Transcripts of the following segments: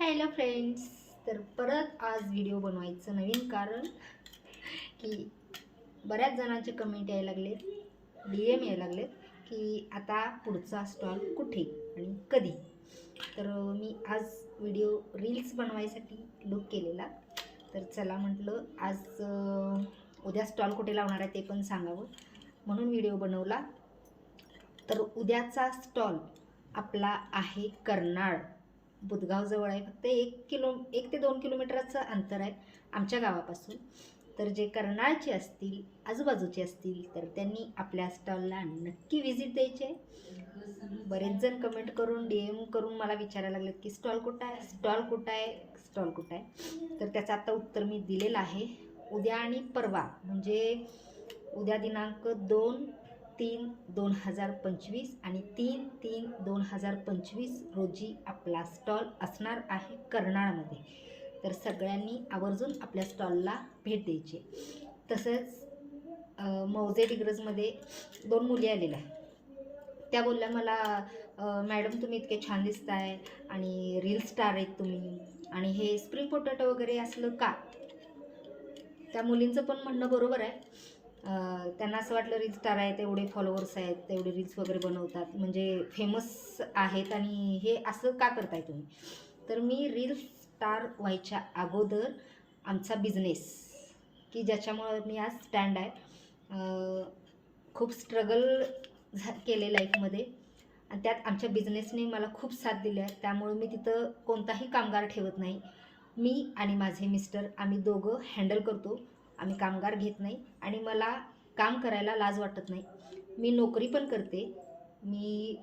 Hello friends, तर परत आज व्हिडिओ बनवायचं नवीन कारण की बऱ्याच जणांचे कमेंट यायला लागलेत, DM यायला लागलेत की आता पुढचा स्टॉल कुठे आणि कधी. तर मी आज व्हिडिओ रील्स बनवायसाठी लुक केलेला. तर चला म्हटलं आज उद्या स्टॉल कुठे लावणार आहे ते पण सांगावं म्हणून व्हिडिओ बनवला. तर उद्याचा स्टॉल आपला आहे कर्नाळ, बुधगावजवळ आहे. फक्त 1 ते 2 किलोमीटरचं अंतर आहे आमच्या गावापासून. तर जे कर्नाळचे असतील, आजूबाजूचे असतील, तर त्यांनी आपल्या स्टॉलला नक्की व्हिजिट द्यायची आहे. बरेच जण कमेंट करून DM करून मला विचारायला लागलेत की स्टॉल कुठं आहे, स्टॉल कुठं आहे, स्टॉल कुठं आहे. तर त्याचं आता उत्तर मी दिलेलं आहे. उद्या आणि परवा म्हणजे उद्या दिनांक 2/3/2025 आणि 3/3/2025 रोजी आपला स्टॉल असणार आहे कर्नाळमध्ये. तर सगळ्यांनी आवर्जून आपल्या स्टॉलला भेट द्यायची. तसंच मौजे डिग्रजमध्ये 2 मुली आलेल्या, त्या बोलल्या मला मॅडम तुम्ही इतके छान दिसताय आणि रील स्टार आहेत तुम्ही, आणि हे स्प्रिंग पोटॅटो वगैरे असलं का. त्या मुलींचं पण म्हणणं बरोबर आहे. त्यांना असं वाटलं रील स्टार आहेत, एवढे फॉलोअर्स आहेत, तेवढे रील्स वगैरे बनवतात, म्हणजे फेमस आहेत, आणि हे असं का करताय तुम्ही. तर मी रील स्टार व्हायच्या अगोदर आमचा बिझनेस की ज्याच्यामुळं मी आज स्टँड आहे, खूप स्ट्रगल केले लाईफमध्ये, आणि त्यात आमच्या बिझनेसने मला खूप साथ दिली आहे. त्यामुळे मी तिथं कोणताही कामगार ठेवत नाही. मी आणि माझे मिस्टर आम्ही दोघं हँडल करतो. आम्ही कामगार घेत नाही आणि मला काम करायला लाज वाटत नाही. मी नोकरी पण करते. मी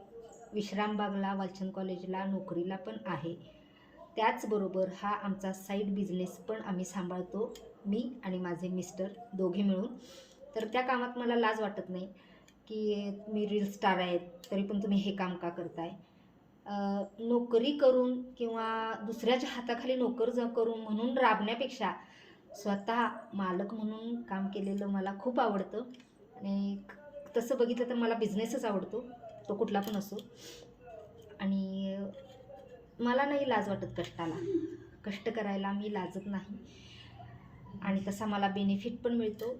विश्रामबागला वालचंद कॉलेजला नोकरीला पण आहे. त्याचबरोबर हा आमचा साईड बिझनेस पण आम्ही सांभाळतो, मी आणि माझे मिस्टर दोघे मिळून. तर त्या कामात मला लाज वाटत नाही की मी रील स्टार आहेत तरी पण तुम्ही हे काम का करताय. नोकरी करून किंवा दुसऱ्याच्या हाताखाली नोकर करून म्हणून राबण्यापेक्षा स्वतः मालक म्हणून काम केलेलं मला खूप आवडतं. आणि तसं बघितलं तर मला बिझनेसच आवडतो, तो कुठला पण असो. आणि मला नाही लाज वाटत कष्टाला, कष्ट करायला मी लाजत नाही. आणि तसा मला बेनिफिट पण मिळतो.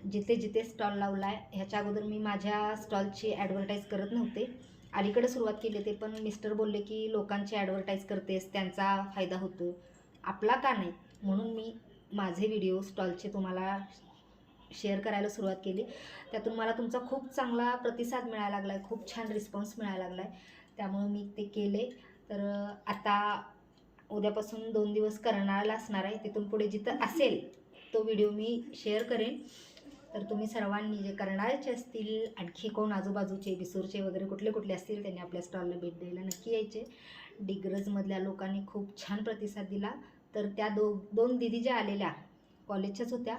जिथे जिथे स्टॉल लावला आहे, ह्याच्या अगोदर मी माझ्या स्टॉलची ॲडव्हर्टाईज करत नव्हते, अलीकडे सुरुवात केली. ते पण मिस्टर बोलले की लोकांची ॲडव्हर्टाईज करतेस, त्यांचा फायदा होतो, आपला का नाही. म्हणून मी माझे व्हिडिओ स्टॉलचे तुम्हाला शेअर करायला सुरुवात केली. त्यातून मला तुमचा खूप चांगला प्रतिसाद मिळायला लागला आहे, खूप छान रिस्पॉन्स मिळायला लागला आहे. त्यामुळे मी ते केले. तर आता उद्यापासून 2 दिवस कर्नाळला असणार आहे. तिथून पुढे जिथं असेल तो व्हिडिओ मी शेअर करेन. तर तुम्ही सर्वांनी जे कर्नाळचे असतील, आणखी कोण आजूबाजूचे बिसूरचे वगैरे कुठले कुठले असतील, त्यांनी आपल्या स्टॉलला भेट द्यायला नक्की यायचे. डिग्रजमधल्या लोकांनी खूप छान प्रतिसाद दिला. तर त्या दोन दिदी ज्या आलेल्या कॉलेजच्याच होत्या,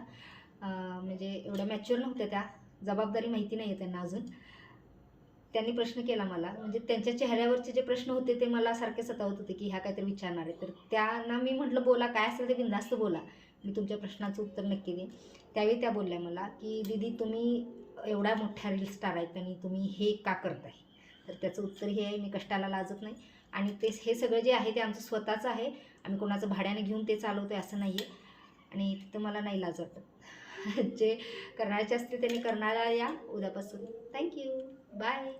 म्हणजे एवढ्या मॅच्युअर नव्हत्या, त्या जबाबदारी माहिती नाही आहे त्यांना अजून. त्यांनी प्रश्न केला मला, म्हणजे त्यांच्या चेहऱ्यावरचे जे प्रश्न होते ते मला सारखे सतावत होते की ह्या काहीतरी विचारणार आहे. तर त्यांना मी म्हटलं बोला, काय असेल ते बिनधास्त बोला, मी तुमच्या प्रश्नाचं उत्तर नक्की देईन. त्यावेळी त्या बोलल्या मला की दीदी तुम्ही एवढ्या मोठ्या रील स्टार आहेत आणि तुम्ही हे का करताय. तर त्याचं उत्तर हे आहे, मी कष्टाला लाजत नाही. आणि हे सगळं जे आहे ते आमचं स्वतःचं आहे, आम्ही कोणाचं भाड्याने घेऊन ते चालवतो आहे असं नाही आहे. आणि तिथं मला नाही लाज वाटत. जे कर्नाळचे असतील त्यांनी कर्नाळला या उद्यापासून. Thank you, bye.